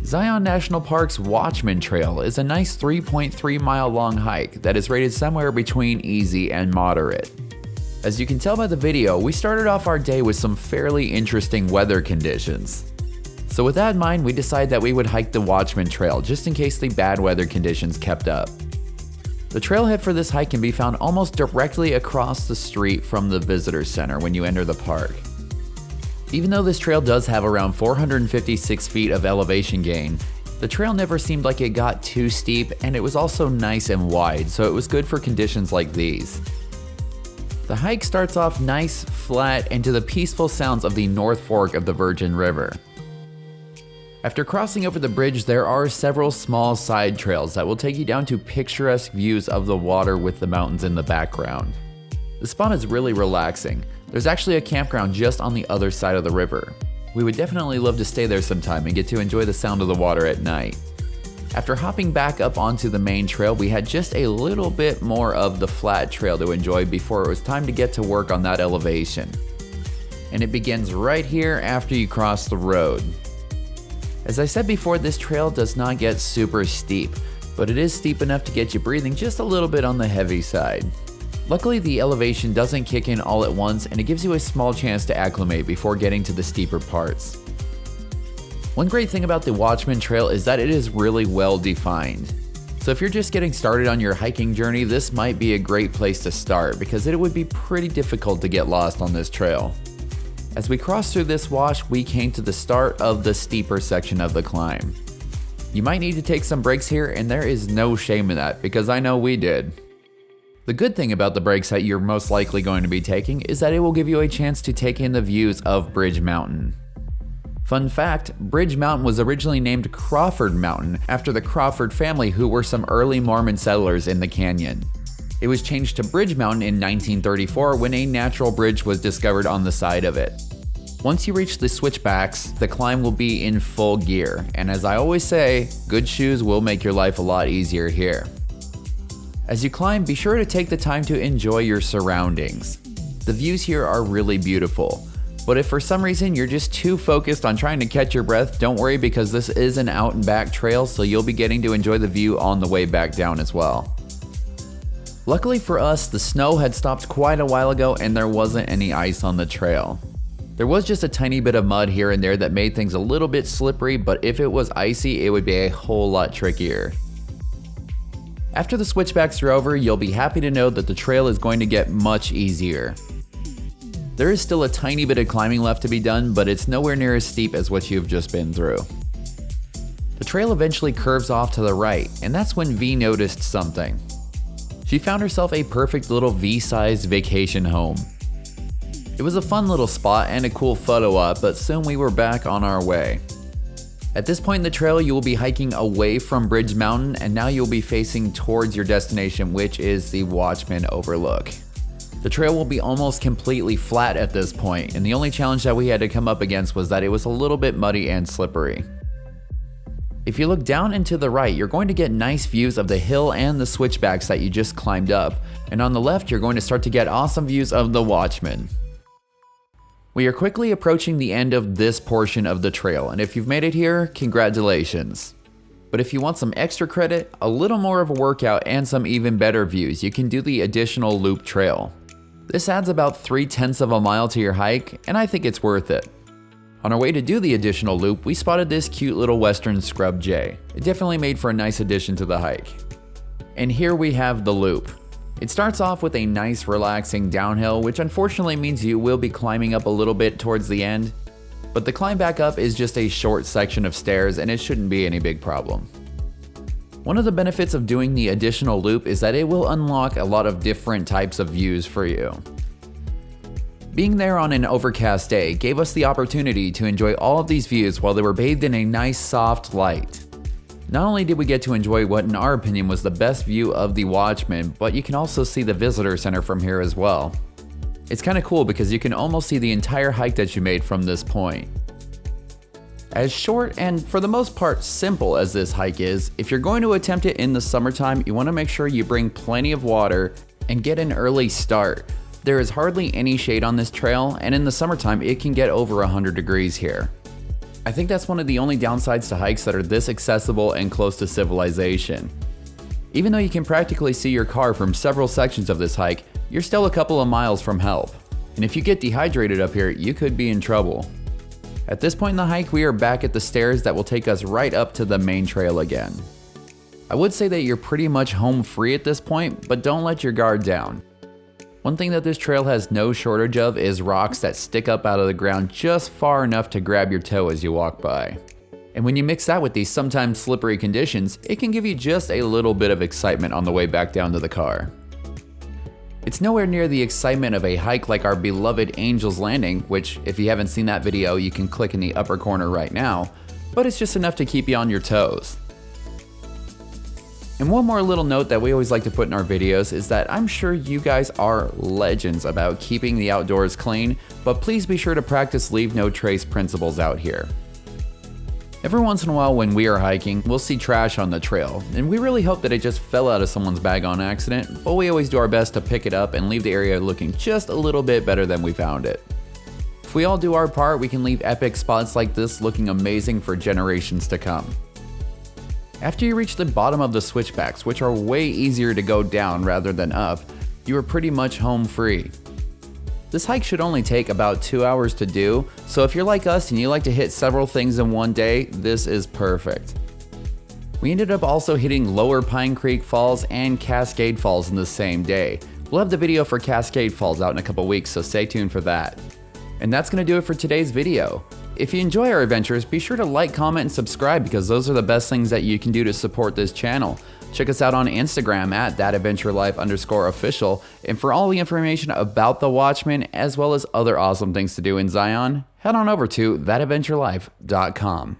Zion National Park's Watchman Trail is a nice 3.3 mile long hike that is rated somewhere between easy and moderate. As you can tell by the video, we started off our day with some fairly interesting weather conditions. So with that in mind, we decided that we would hike the Watchman Trail just in case the bad weather conditions kept up. The trailhead for this hike can be found almost directly across the street from the visitor center when you enter the park. Even though this trail does have around 456 feet of elevation gain, the trail never seemed like it got too steep, and it was also nice and wide, so it was good for conditions like these. The hike starts off nice, flat, and to the peaceful sounds of the North Fork of the Virgin River. After crossing over the bridge, there are several small side trails that will take you down to picturesque views of the water with the mountains in the background. The spot is really relaxing. There's actually a campground just on the other side of the river. We would definitely love to stay there sometime and get to enjoy the sound of the water at night. After hopping back up onto the main trail, we had just a little bit more of the flat trail to enjoy before it was time to get to work on that elevation. And it begins right here after you cross the road. As I said before, this trail does not get super steep, but it is steep enough to get you breathing just a little bit on the heavy side. Luckily, the elevation doesn't kick in all at once, and it gives you a small chance to acclimate before getting to the steeper parts. One great thing about the Watchman Trail is that it is really well defined. So if you're just getting started on your hiking journey, this might be a great place to start because it would be pretty difficult to get lost on this trail. As we crossed through this wash, we came to the start of the steeper section of the climb. You might need to take some breaks here, and there is no shame in that because I know we did. The good thing about the breaks that you're most likely going to be taking is that it will give you a chance to take in the views of Bridge Mountain. Fun fact, Bridge Mountain was originally named Crawford Mountain after the Crawford family, who were some early Mormon settlers in the canyon. It was changed to Bridge Mountain in 1934 when a natural bridge was discovered on the side of it. Once you reach the switchbacks, the climb will be in full gear, and as I always say, good shoes will make your life a lot easier here. As you climb, be sure to take the time to enjoy your surroundings. The views here are really beautiful, but if for some reason you're just too focused on trying to catch your breath, don't worry because this is an out and back trail, so you'll be getting to enjoy the view on the way back down as well. Luckily for us, the snow had stopped quite a while ago and there wasn't any ice on the trail. There was just a tiny bit of mud here and there that made things a little bit slippery, but if it was icy, it would be a whole lot trickier. After the switchbacks are over, you'll be happy to know that the trail is going to get much easier. There is still a tiny bit of climbing left to be done, but it's nowhere near as steep as what you've just been through. The trail eventually curves off to the right, and that's when V noticed something. She found herself a perfect little V-sized vacation home. It was a fun little spot and a cool photo op, but soon we were back on our way. At this point in the trail, you will be hiking away from Bridge Mountain, and now you'll be facing towards your destination, which is the Watchman Overlook. The trail will be almost completely flat at this point, and the only challenge that we had to come up against was that it was a little bit muddy and slippery. If you look down and to the right, you're going to get nice views of the hill and the switchbacks that you just climbed up, and on the left, you're going to start to get awesome views of the Watchman. We are quickly approaching the end of this portion of the trail, and if you've made it here, congratulations. But if you want some extra credit, a little more of a workout, and some even better views, you can do the additional loop trail. This adds about 3/10 of a mile to your hike, and I think it's worth it. On our way to do the additional loop, we spotted this cute little western scrub jay. It definitely made for a nice addition to the hike. And here we have the loop. It starts off with a nice relaxing downhill, which unfortunately means you will be climbing up a little bit towards the end, but the climb back up is just a short section of stairs and it shouldn't be any big problem. One of the benefits of doing the additional loop is that it will unlock a lot of different types of views for you. Being there on an overcast day gave us the opportunity to enjoy all of these views while they were bathed in a nice soft light. Not only did we get to enjoy what in our opinion was the best view of the Watchman, but you can also see the visitor center from here as well. It's kind of cool because you can almost see the entire hike that you made from this point. As short and for the most part simple as this hike is, if you're going to attempt it in the summertime, you want to make sure you bring plenty of water and get an early start. There is hardly any shade on this trail, and in the summertime it can get over 100 degrees here. I think that's one of the only downsides to hikes that are this accessible and close to civilization. Even though you can practically see your car from several sections of this hike, you're still a couple of miles from help. And if you get dehydrated up here, you could be in trouble. At this point in the hike, we are back at the stairs that will take us right up to the main trail again. I would say that you're pretty much home free at this point, but don't let your guard down. One thing that this trail has no shortage of is rocks that stick up out of the ground just far enough to grab your toe as you walk by. And when you mix that with these sometimes slippery conditions, it can give you just a little bit of excitement on the way back down to the car. It's nowhere near the excitement of a hike like our beloved Angel's Landing, which if you haven't seen that video, you can click in the upper corner right now, but it's just enough to keep you on your toes. And one more little note that we always like to put in our videos is that I'm sure you guys are legends about keeping the outdoors clean, but please be sure to practice leave no trace principles out here. Every once in a while when we are hiking, we'll see trash on the trail, and we really hope that it just fell out of someone's bag on accident, but we always do our best to pick it up and leave the area looking just a little bit better than we found it. If we all do our part, we can leave epic spots like this looking amazing for generations to come. After you reach the bottom of the switchbacks, which are way easier to go down rather than up, you are pretty much home free. This hike should only take about 2 hours to do, so if you're like us and you like to hit several things in one day, this is perfect. We ended up also hitting Lower Pine Creek Falls and Cascade Falls in the same day. We'll have the video for Cascade Falls out in a couple weeks, so stay tuned for that. And that's going to do it for today's video. If you enjoy our adventures, be sure to like, comment, and subscribe because those are the best things that you can do to support this channel. Check us out on Instagram at @thatadventurelife_official. And for all the information about the Watchman, as well as other awesome things to do in Zion, head on over to thatadventurelife.com.